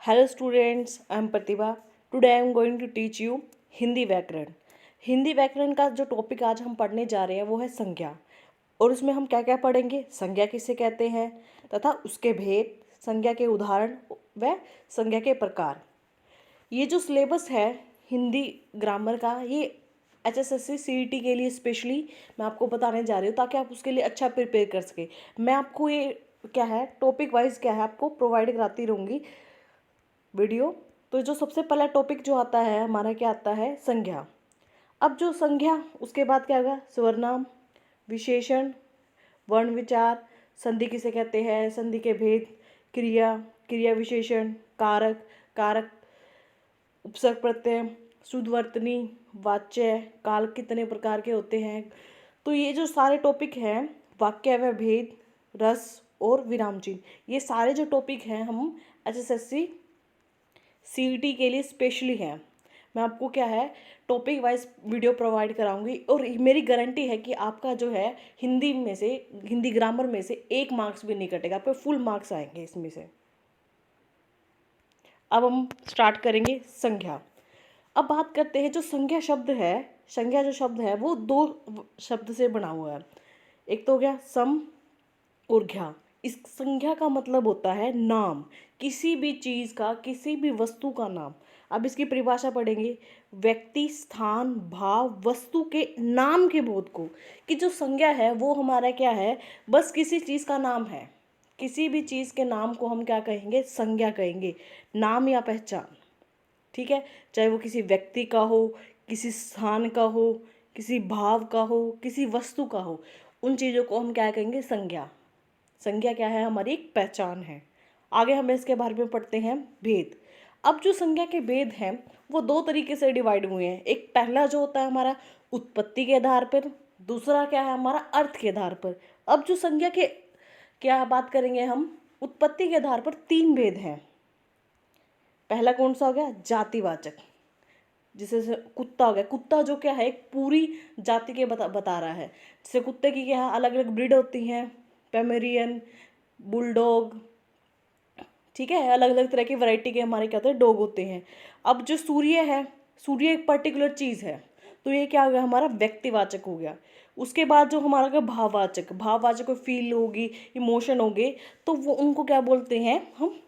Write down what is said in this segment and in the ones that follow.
Hello students, I am Pratibha. Today I am going to teach you Hindi व्याकरण। हिंदी व्याकरण का जो टॉपिक आज हम पढ़ने जा रहे हैं वो है संज्ञा। और उसमें हम क्या क्या पढ़ेंगे, संज्ञा किसे कहते हैं तथा उसके भेद, संज्ञा के उदाहरण व संज्ञा के प्रकार। ये जो सिलेबस है हिंदी ग्रामर का, ये HSSC CET के लिए स्पेशली मैं आपको बताने जा रही हूँ ताकि आप उसके लिए अच्छा प्रिपेयर कर सके। मैं आपको ये क्या है टॉपिक वाइज क्या है आपको प्रोवाइड कराती रहूँगी वीडियो। तो जो सबसे पहला टॉपिक जो आता है हमारा क्या आता है, संज्ञा। अब जो संज्ञा उसके बाद क्या होगा, सर्वनाम, विशेषण, वर्ण विचार, संधि किसे कहते हैं, संधि के भेद, क्रिया, क्रिया विशेषण, कारक, कारक उपसर्ग प्रत्यय, शुद्धवर्तनी, वाच्य, काल कितने प्रकार के होते हैं। तो ये जो सारे टॉपिक हैं, वाक्य व भेद, रस और विराम चिन्ह, ये सारे जो टॉपिक हैं हम HSSC CET के लिए स्पेशली है। मैं आपको क्या है टॉपिक वाइज वीडियो प्रोवाइड कराऊंगी और मेरी गारंटी है कि आपका जो है हिंदी में से, हिंदी ग्रामर में से 1 मार्क्स भी नहीं कटेगा, आपको फुल मार्क्स आएंगे इसमें से। अब हम स्टार्ट करेंगे संज्ञा। अब बात करते हैं जो संज्ञा शब्द है, संज्ञा जो शब्द है वो 2 शब्द से बना हुआ है। एक तो हो गया सम और ज्ञा। इस संज्ञा का मतलब होता है नाम, किसी भी चीज़ का, किसी भी वस्तु का नाम। अब इसकी परिभाषा पढ़ेंगे, व्यक्ति, स्थान, भाव, वस्तु के नाम के बोध को। कि जो संज्ञा है वो हमारा क्या है, बस किसी चीज़ का नाम है। किसी भी चीज़ के नाम को हम क्या कहेंगे, संज्ञा कहेंगे, नाम या पहचान। ठीक है, चाहे वो किसी व्यक्ति का हो, किसी स्थान का हो, किसी भाव का हो, किसी वस्तु का हो, उन चीज़ों को हम क्या कहेंगे, संज्ञा। संज्ञा क्या है, हमारी एक पहचान है। आगे हम इसके बारे में पढ़ते हैं भेद। अब जो संज्ञा के भेद हैं वो 2 तरीके से डिवाइड हुए हैं। एक पहला जो होता है हमारा उत्पत्ति के आधार पर, दूसरा क्या है हमारा अर्थ के आधार पर। अब जो संज्ञा के क्या बात करेंगे हम, उत्पत्ति के आधार पर 3 भेद हैं। पहला कौन सा हो गया, जातिवाचक, जैसे कुत्ता हो गया। कुत्ता जो क्या है एक पूरी जाति के बता रहा है। जैसे कुत्ते की क्या अलग अलग ब्रीड होती हैं, पेमेरियन, बुलडॉग, ठीक है, अलग अलग तरह की वैरायटी के हमारे क्या होते हैं, डॉग होते हैं। अब जो सूर्य है, सूर्य एक पर्टिकुलर चीज़ है, तो ये क्या हो गया हमारा व्यक्तिवाचक हो गया। उसके बाद जो हमारा क्या भाववाचक, भाववाचक को फील होगी, इमोशन होगी, तो वो उनको क्या बोलते हैं हम,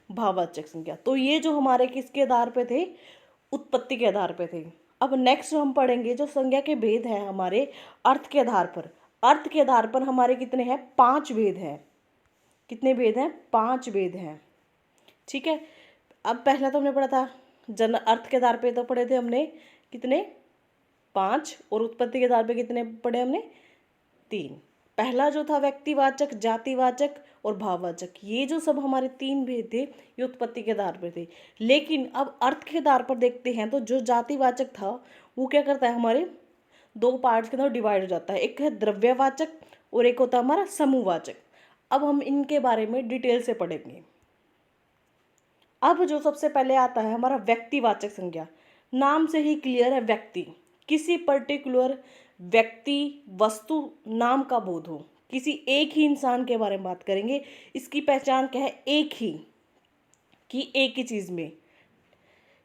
भाववाचक संज्ञा। तो ये जो हमारे किसके आधार पे थे, उत्पत्ति के आधार पे थे। अब नेक्स्ट हम पढ़ेंगे जो संज्ञा के भेद हैं हमारे अर्थ के आधार पर। अर्थ के आधार पर हमारे कितने हैं, 5 भेद हैं। कितने भेद हैं, 5 भेद हैं। ठीक है, अब पहला तो हमने पढ़ा था जन अर्थ के आधार पे, तो पढ़े थे हमने कितने, 5, और उत्पत्ति के आधार पे कितने पढ़े हमने, 3। पहला जो था व्यक्तिवाचक, जातिवाचक और भाववाचक, ये जो सब हमारे 3 भेद थे ये उत्पत्ति के आधार पर थे। लेकिन अब अर्थ के आधार पर देखते हैं तो जो जातिवाचक था वो क्या करता है, हमारे 2 पार्ट्स के अंदर डिवाइड हो जाता है। एक है द्रव्यवाचक और एक होता है हमारा समूहवाचक। अब हम इनके बारे में डिटेल से पढ़ेंगे। अब जो सबसे पहले आता है हमारा व्यक्तिवाचक संज्ञा। नाम से ही क्लियर है, व्यक्ति, किसी पर्टिकुलर व्यक्ति, वस्तु, नाम का बोध हो। किसी एक ही इंसान के बारे में बात करेंगे। इसकी पहचान क्या है, एक ही, कि एक ही चीज़ में।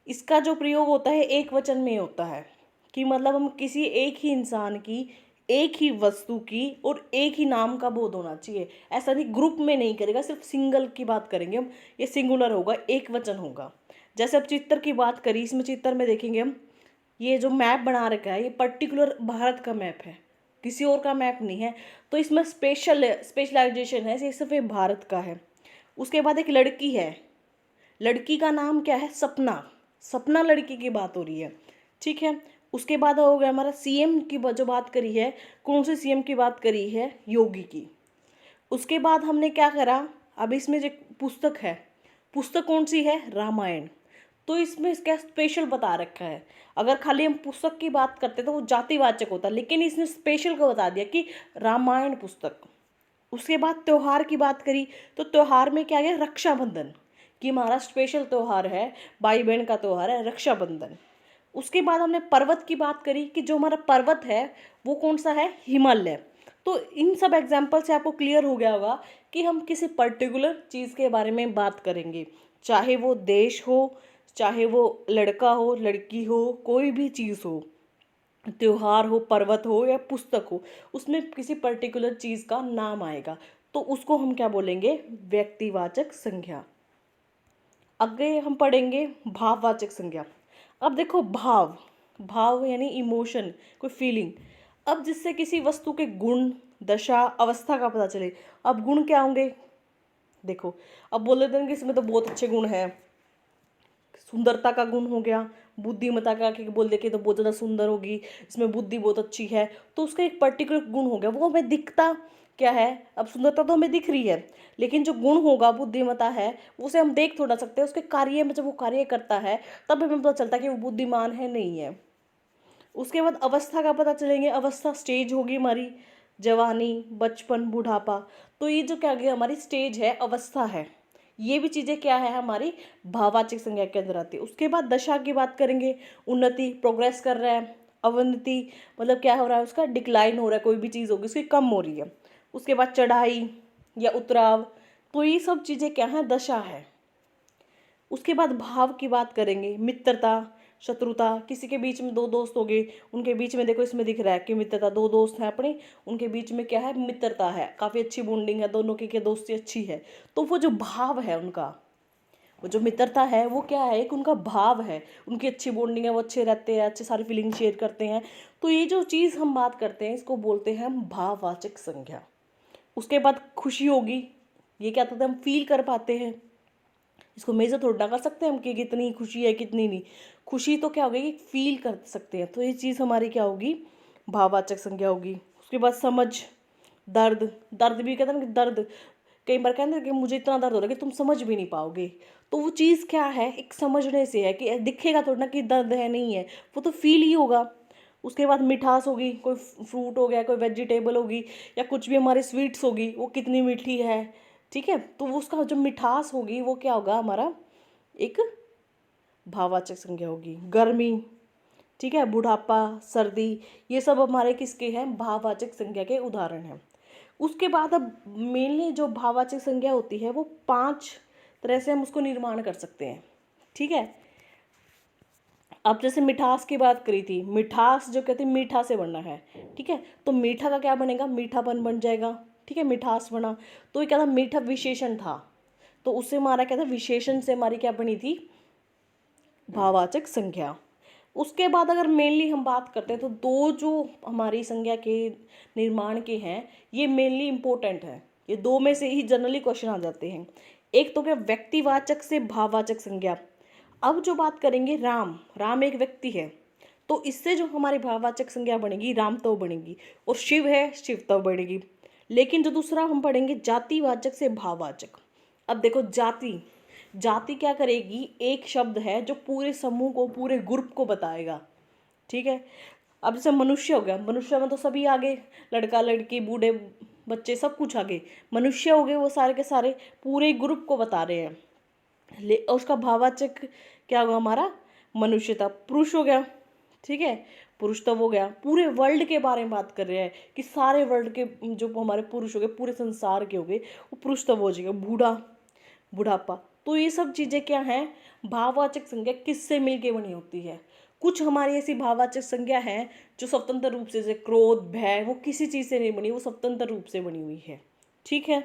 इसका जो प्रयोग होता है एक वचन में होता है, कि मतलब हम किसी एक ही इंसान की, एक ही वस्तु की और एक ही नाम का बोध होना चाहिए। ऐसा नहीं ग्रुप में नहीं करेगा, सिर्फ सिंगल की बात करेंगे हम, ये सिंगुलर होगा, एक वचन होगा। जैसे अब चित्र की बात करी, इसमें चित्र में देखेंगे हम, ये जो मैप बना रखा है ये पर्टिकुलर भारत का मैप है, किसी और का मैप नहीं है। तो इसमें स्पेशलाइजेशन है, ये सिर्फ भारत का है। उसके बाद एक लड़की है, लड़की का नाम क्या है, सपना, सपना लड़की की बात हो रही है। ठीक है, उसके बाद हो गया हमारा CM की जो बात करी है, कौन से CM की बात करी है, योगी की। उसके बाद हमने क्या करा, अब इसमें जो पुस्तक है, पुस्तक कौन सी है, रामायण। तो इसमें क्या स्पेशल बता रखा है। अगर खाली हम पुस्तक की बात करते तो वो जातिवाचक होता, लेकिन इसने स्पेशल को बता दिया कि रामायण पुस्तक। उसके बाद त्यौहार की बात करी, तो त्यौहार में क्या गया, रक्षाबंधन, कि हमारा स्पेशल त्यौहार है, भाई बहन का त्यौहार है रक्षाबंधन। उसके बाद हमने पर्वत की बात करी कि जो हमारा पर्वत है वो कौन सा है, हिमालय। तो इन सब एग्जाम्पल से आपको क्लियर हो गया होगा कि हम किसी पर्टिकुलर चीज़ के बारे में बात करेंगे, चाहे वो देश हो, चाहे वो लड़का हो, लड़की हो, कोई भी चीज़ हो, त्योहार हो, पर्वत हो या पुस्तक हो, उसमें किसी पर्टिकुलर चीज़ का नाम आएगा, तो उसको हम क्या बोलेंगे? व्यक्तिवाचक संज्ञा। आगे हम पढ़ेंगे भाववाचक संज्ञा। अब देखो भाव, भाव यानी इमोशन, कोई फीलिंग। अब जिससे किसी वस्तु के गुण, दशा, अवस्था का पता चले। अब गुण क्या होंगे? देखो, अब बोल देते हैं कि इसमें तो बहुत अच्छे गुण हैं, सुंदरता का गुण हो गया, बुद्धिमत्ता का कि बोल दे के तो बहुत ज़्यादा सुंदर होगी, इसमें बुद्धि बहुत अच्छी है, तो उसका एक पर्टिकुलर गुण हो गया, वो हमें दिखता क्या है? अब सुंदरता तो हमें दिख रही है, लेकिन जो गुण होगा, बुद्धिमत्ता है, उसे हम देख थोड़ा सकते हैं, उसके कार्य में जब वो कार्य करता है तब हमें पता चलता है कि वो बुद्धिमान है नहीं है। उसके बाद अवस्था का पता चलेंगे, अवस्था स्टेज होगी हमारी, जवानी, बचपन, बुढ़ापा। तो ये जो क्या गया हमारी स्टेज है, अवस्था है, ये भी चीज़ें क्या है हमारी भाववाचक संज्ञा के अंदर आती है। उसके बाद दशा की बात करेंगे, उन्नति, प्रोग्रेस कर रहा है, अवनति मतलब क्या हो रहा है, उसका डिक्लाइन हो रहा है, कोई भी चीज़ होगी उसकी कम हो रही है। उसके बाद चढ़ाई या उतराव, तो ये सब चीज़ें क्या है? दशा है। उसके बाद भाव की बात करेंगे, मित्रता, शत्रुता, किसी के बीच में दो दोस्त हो गए, उनके बीच में देखो इसमें दिख रहा है कि मित्रता, दो दोस्त हैं अपने, उनके बीच में क्या है? मित्रता है, काफ़ी अच्छी बॉन्डिंग है, दोनों की दोस्ती अच्छी है। तो वो जो भाव है उनका, वो जो मित्रता है वो क्या है? एक उनका भाव है, उनकी अच्छी बॉन्डिंग है, वो अच्छे रहते हैं, अच्छे सारी फीलिंग शेयर करते हैं। तो ये जो चीज़ हम बात करते हैं इसको बोलते हैं हम भाववाचक संज्ञा। उसके बाद खुशी होगी, ये क्या होता है? हम फील कर पाते हैं, इसको मेजर थोड़ा कर सकते हैं हम कि कितनी खुशी है कितनी नहीं। खुशी तो क्या होगी? फील कर सकते हैं, तो ये चीज़ हमारी क्या होगी? भाववाचक संज्ञा होगी। उसके बाद समझ, दर्द, दर्द भी कहते हैं ना कि दर्द, कई बार कहते हैं कि मुझे इतना दर्द हो रहा है कि तुम समझ भी नहीं पाओगे, तो वो चीज़ क्या है? एक समझने से है कि दिखेगा थोड़ा ना कि दर्द है नहीं है, वो तो फील ही होगा। उसके बाद मिठास होगी, कोई फ्रूट हो गया, कोई वेजिटेबल होगी, या कुछ भी हमारी स्वीट्स होगी, वो कितनी मीठी है, ठीक है, तो वो उसका जो मिठास होगी वो क्या होगा? हमारा एक भाववाचक संज्ञा होगी। गर्मी, ठीक है, बुढ़ापा, सर्दी, ये सब हमारे किसके हैं? भाववाचक संज्ञा के उदाहरण हैं। उसके बाद अब मेनली जो भाववाचक संज्ञा होती है वो 5 तरह से हम उसको निर्माण कर सकते हैं, ठीक है। अब जैसे मिठास की बात करी थी, मिठास जो कहते हैं मीठा से बनना है, ठीक है, तो मीठा का क्या बनेगा? मीठापन बन जाएगा, ठीक है, मिठास बना। तो ये क्या था? मीठा विशेषण था, तो उससे हमारा क्या था? विशेषण से हमारी क्या बनी थी? भाववाचक संज्ञा। उसके बाद अगर मेनली हम बात करते हैं तो दो जो हमारी संज्ञा के निर्माण के हैं ये मेनली इंपॉर्टेंट है, ये दो में से ही जनरली क्वेश्चन आ जाते हैं। एक तो क्या? व्यक्तिवाचक से भाववाचक संज्ञा। अब जो बात करेंगे राम, राम एक व्यक्ति है, तो इससे जो हमारी भाववाचक संज्ञा बनेगी राम तो बनेगी, और शिव है, शिव तो बनेगी। लेकिन जो दूसरा हम पढ़ेंगे जातिवाचक से भाववाचक। अब देखो जाति, जाति क्या करेगी? एक शब्द है जो पूरे समूह को, पूरे ग्रुप को बताएगा, ठीक है। अब जैसे मनुष्य हो गया, मनुष्य में तो सभी आगे, लड़का लड़की बूढ़े बच्चे सब कुछ आगे, मनुष्य हो गए वो सारे के सारे पूरे ग्रुप को बता रहे हैं। और उसका भाववाचक क्या होगा हमारा? मनुष्यता। पुरुष हो गया, ठीक है, पुरुष तो हो गया, पूरे वर्ल्ड के बारे में बात कर रहे हैं कि सारे वर्ल्ड के जो हमारे पुरुष हो गए, पूरे संसार के हो गए, वो पुरुष तो हो जाएगा। बूढ़ा, बुढ़ापा, तो ये सब चीज़ें क्या हैं? भाववाचक संज्ञा किससे मिलके बनी होती है? कुछ हमारी ऐसी भाववाचक संज्ञा है जो स्वतंत्र रूप से, जैसे क्रोध, भय, वो किसी चीज़ से नहीं बनी, वो स्वतंत्र रूप से बनी हुई है, ठीक है।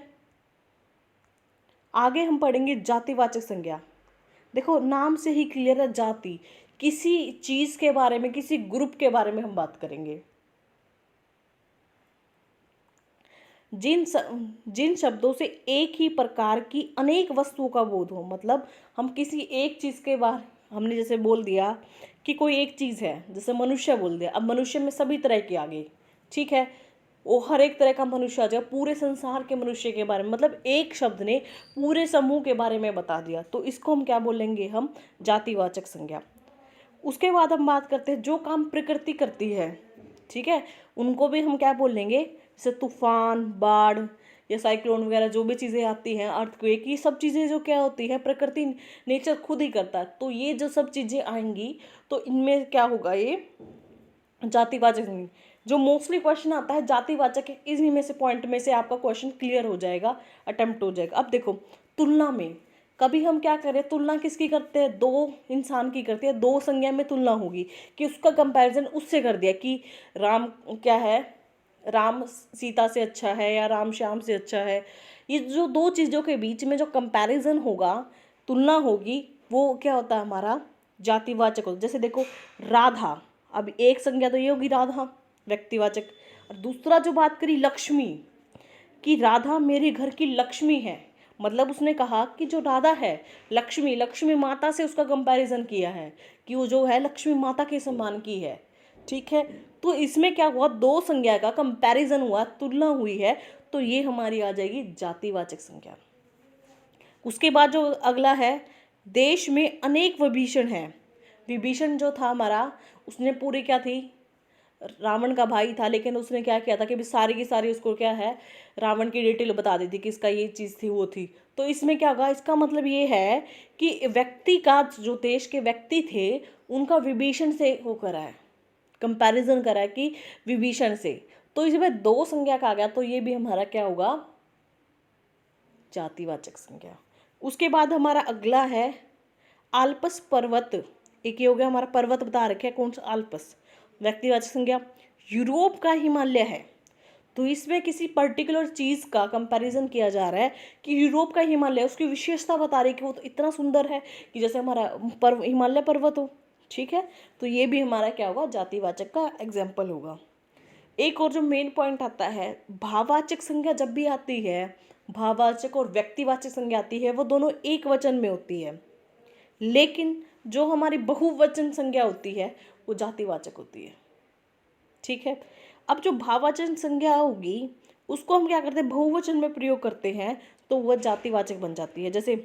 आगे हम पढ़ेंगे जातिवाचक संज्ञा। देखो नाम से ही क्लियर है, जाति, किसी चीज़ के बारे में, किसी ग्रुप के बारे में हम बात करेंगे। जिन शब्दों से एक ही प्रकार की अनेक वस्तुओं का बोध हो, मतलब हम किसी एक चीज़ के बारे, हमने जैसे बोल दिया कि कोई एक चीज़ है, जैसे मनुष्य बोल दिया, अब मनुष्य में सभी तरह के आ गए, ठीक है, वो हर एक तरह का मनुष्य आ जाएगा, पूरे संसार के मनुष्य के बारे में, मतलब एक शब्द ने पूरे समूह के बारे में बता दिया, तो इसको हम क्या बोलेंगे? हम जातिवाचक संज्ञा। उसके बाद हम बात करते हैं जो काम प्रकृति करती है, ठीक है, उनको भी हम क्या बोलेंगे? जैसे तूफान, बाढ़ या साइक्लोन वगैरह जो भी चीज़ें आती हैं, अर्थक्वेक, ये सब चीज़ें जो क्या होती है? प्रकृति, नेचर खुद ही करता है, तो ये जो सब चीज़ें आएंगी तो इनमें क्या होगा? ये जातिवाचक संज्ञा। जो मोस्टली क्वेश्चन आता है जातिवाचक है, इन्हीं में से पॉइंट में से आपका क्वेश्चन क्लियर हो जाएगा, अटेम्प्ट हो जाएगा। अब देखो तुलना में कभी हम क्या करें, तुलना किसकी करते हैं, दो इंसान की करते हैं, दो संज्ञा में तुलना होगी कि उसका कंपैरिजन उससे कर दिया कि राम क्या है, राम सीता से अच्छा है या राम श्याम से अच्छा है। ये जो दो चीज़ों के बीच में जो कंपैरिजन होगा, तुलना होगी, वो क्या होता है हमारा जातिवाचक होता है। जैसे देखो राधा, अब एक संज्ञा तो ये होगी राधा व्यक्तिवाचक, और दूसरा जो बात करी लक्ष्मी, कि राधा मेरे घर की लक्ष्मी है, मतलब उसने कहा कि जो राधा है लक्ष्मी, लक्ष्मी माता से उसका कंपैरिजन किया है कि वो जो है लक्ष्मी माता के समान की है। ठीक है, तो इसमें क्या हुआ, दो संज्ञा का कंपैरिजन हुआ, तुलना हुई है, तो ये हमारी आ जाएगी जातिवाचक संज्ञा। उसके बाद जो अगला है, देश में अनेक विभीषण हैं। विभीषण जो था हमारा, उसने पूरी क्या थी, रावण का भाई था, लेकिन उसने क्या किया था कि भी सारी की सारी उसको क्या है, रावण की डिटेल बता दी थी कि इसका ये चीज़ थी वो थी। तो इसमें क्या होगा, इसका मतलब ये है कि व्यक्ति का, जो देश के व्यक्ति थे उनका विभीषण से वो करा है, कंपैरिजन करा है कि विभीषण से। तो इसमें दो संज्ञा का आ गया, तो ये भी हमारा क्या होगा, जातिवाचक संज्ञा। उसके बाद हमारा अगला है आल्पस पर्वत। एक ये हो गया हमारा, पर्वत बता रखे हैं, कौन सा, आल्पस, व्यक्तिवाचक संज्ञा। यूरोप का हिमालय है, तो इसमें किसी पर्टिकुलर चीज़ का कंपैरिजन किया जा रहा है कि यूरोप का हिमालय, उसकी विशेषता बता रही है कि वो तो इतना सुंदर है कि जैसे हमारा हिमालय पर्वत हो। ठीक है, तो ये भी हमारा क्या होगा, जातिवाचक का एग्जाम्पल होगा। एक और जो मेन पॉइंट आता है, भाववाचक संज्ञा जब भी आती है, भाववाचक और व्यक्तिवाचक संज्ञा आती है, वो दोनों एक वचन में होती है, लेकिन जो हमारी बहुवचन संज्ञा होती है वो जातिवाचक होती है। ठीक है, अब जो भाववाचक संज्ञा होगी उसको हम क्या करते हैं, बहुवचन में प्रयोग करते हैं, तो वह जातिवाचक बन जाती है। जैसे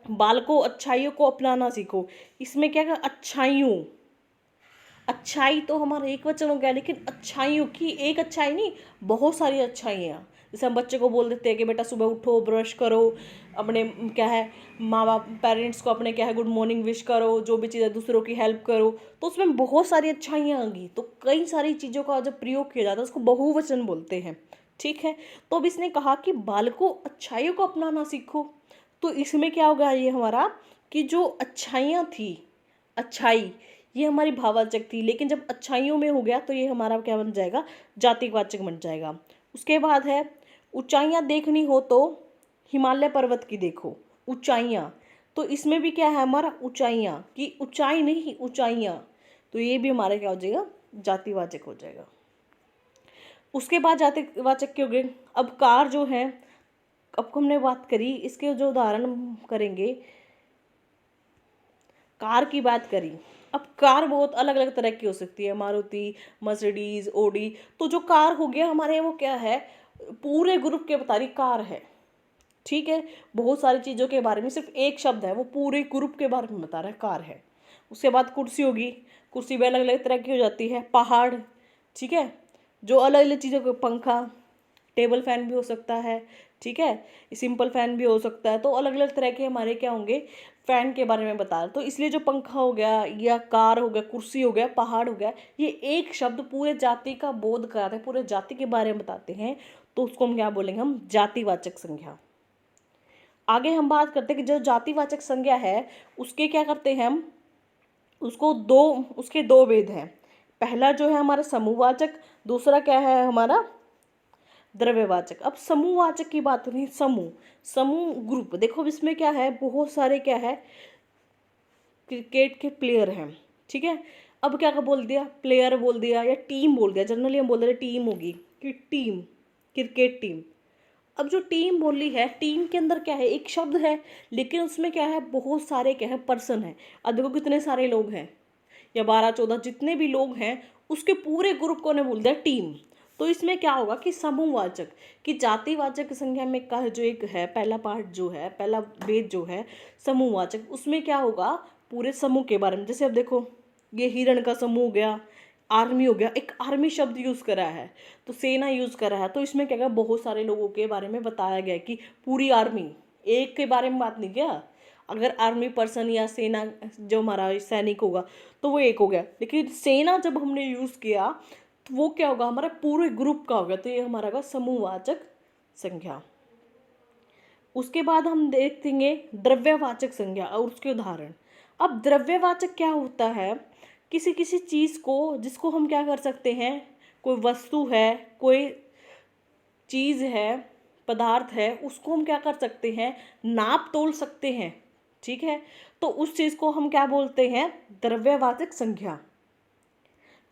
बालकों अच्छाइयों को अपनाना सीखो, इसमें क्या, अच्छाइयों, अच्छाई तो हमारा एक वचन हो गया, लेकिन अच्छाइयों की एक अच्छाई नहीं, बहुत सारी अच्छाइयाँ। जैसे हम बच्चे को बोल देते हैं कि बेटा सुबह उठो, ब्रश करो, अपने क्या है माँ बाप पेरेंट्स को अपने क्या है गुड मॉर्निंग विश करो, जो भी चीज़ें दूसरों की हेल्प करो, तो उसमें बहुत सारी अच्छाइयाँ आएंगी। तो कई सारी चीज़ों का जब प्रयोग किया जाता है उसको बहुवचन बोलते हैं। ठीक है, तो अब इसने कहा कि बालकों अच्छाइयों को अपनाना सीखो, तो इसमें क्या होगा ये हमारा, कि जो अच्छाइयाँ थी, अच्छाई ये हमारी भाववाचक थी, लेकिन जब अच्छाइयों में हो गया तो ये हमारा क्या बन जाएगा, जातिवाचक बन जाएगा। उसके बाद है ऊंचाइयाँ देखनी हो तो हिमालय पर्वत की देखो, ऊंचाइयाँ, तो इसमें भी क्या है हमारा, ऊंचाइयाँ की, ऊंचाई नहीं ऊंचाइयाँ, तो ये भी हमारा क्या हो जाएगा, जातिवाचक हो जाएगा। उसके बाद जातिवाचक के हो गए। अब कार जो है, अब हमने बात करी, इसके जो उदाहरण हम करेंगे, कार की बात करी। अब कार बहुत अलग अलग तरह की हो सकती है, मारुति, मर्सिडीज, ओडी। तो जो कार हो गया हमारे, वो क्या है, पूरे ग्रुप के बता रही कार है। ठीक है, बहुत सारी चीज़ों के बारे में सिर्फ एक शब्द है, वो पूरे ग्रुप के बारे में बता रहा है, कार है। उसके बाद कुर्सी होगी, कुर्सी भी अलग अलग तरह की हो जाती है, पहाड़, ठीक है, जो अलग अलग चीज़ों को, पंखा, टेबल फैन भी हो सकता है। ठीक है, सिंपल फैन भी हो सकता है, तो अलग अलग तरह के हमारे क्या होंगे, फैन के बारे में बता रहे। तो इसलिए जो पंखा हो गया या कार हो गया, कुर्सी हो गया, पहाड़ हो गया, ये एक शब्द पूरे जाति का बोध कराते हैं, पूरे जाति के बारे में बताते हैं, तो उसको हम क्या बोलेंगे, हम जातिवाचक संज्ञा। आगे हम बात करते हैं कि जो जातिवाचक संज्ञा है उसके क्या करते हैं हम, उसको दो, उसके दो भेद हैं। पहला जो है हमारा समूहवाचक, दूसरा क्या है हमारा द्रव्यवाचक। अब समूहवाचक की बात करें, समूह, समूह ग्रुप, देखो इसमें क्या है, बहुत सारे क्या है, क्रिकेट के प्लेयर हैं। ठीक है, अब क्या का बोल दिया, प्लेयर बोल दिया या टीम बोल दिया, जनरली हम बोल रहे टीम होगी कि टीम, क्रिकेट टीम। अब जो टीम बोली है, टीम के अंदर क्या है, एक शब्द है, लेकिन उसमें क्या है, बहुत सारे क्या है, पर्सन है। अब देखो कितने सारे लोग हैं, या 12-14 जितने भी लोग हैं, उसके पूरे ग्रुप को ने बोल दिया टीम। तो इसमें क्या होगा कि समूहवाचक, कि जातिवाचक संज्ञा में का जो एक है, पहला पार्ट जो है, पहला भेद जो है समूहवाचक, उसमें क्या होगा, पूरे समूह के बारे में। जैसे अब देखो ये हिरण का समूह हो गया, आर्मी हो गया, एक आर्मी शब्द यूज़ करा है, तो सेना यूज़ करा है, तो इसमें क्या है, बहुत सारे लोगों के बारे में बताया गया है कि पूरी आर्मी, एक के बारे में बात नहीं किया। अगर आर्मी पर्सन या सेना जो हमारा सैनिक होगा तो वो एक हो गया, लेकिन सेना जब हमने यूज़ किया तो वो क्या होगा, हमारा पूरे ग्रुप का होगा, तो ये हमारा होगा समूहवाचक संज्ञा। उसके बाद हम देखेंगे द्रव्यवाचक संज्ञा और उसके उदाहरण। अब द्रव्यवाचक क्या होता है, किसी किसी चीज़ को, जिसको हम क्या कर सकते हैं, कोई वस्तु है, कोई चीज़ है, पदार्थ है, उसको हम क्या कर सकते हैं, नाप तोल सकते हैं, ठीक है। तो उस चीज़ को हम क्या बोलते हैं, द्रव्यवाचक संज्ञा।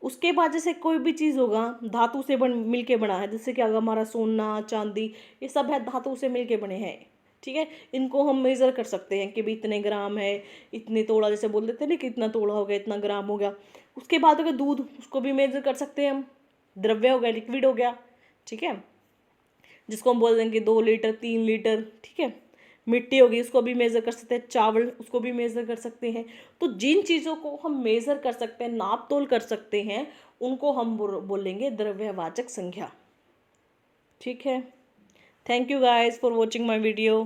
उसके बाद जैसे कोई भी चीज़ होगा धातु से मिलके बना है, जैसे क्या होगा, हमारा सोना चांदी, ये सब है धातु से मिलके बने हैं, ठीक है। इनको हम मेज़र कर सकते हैं कि भी इतने ग्राम है, इतने तोड़ा, जैसे बोल देते हैं ना कि इतना तोड़ा हो गया, इतना ग्राम हो गया। उसके बाद होगा दूध, उसको भी मेज़र कर सकते हैं हम, द्रव्य हो गया, लिक्विड हो गया, ठीक है, जिसको हम बोल देंगे 2 लीटर 3 लीटर, ठीक है। मिट्टी होगी, उसको भी मेज़र कर सकते हैं, चावल, उसको भी मेज़र कर सकते हैं। तो जिन चीज़ों को हम मेज़र कर सकते हैं, नाप तोल कर सकते हैं, उनको हम बोलेंगे द्रव्यवाचक संज्ञा, ठीक है। Thank you guys for watching my video.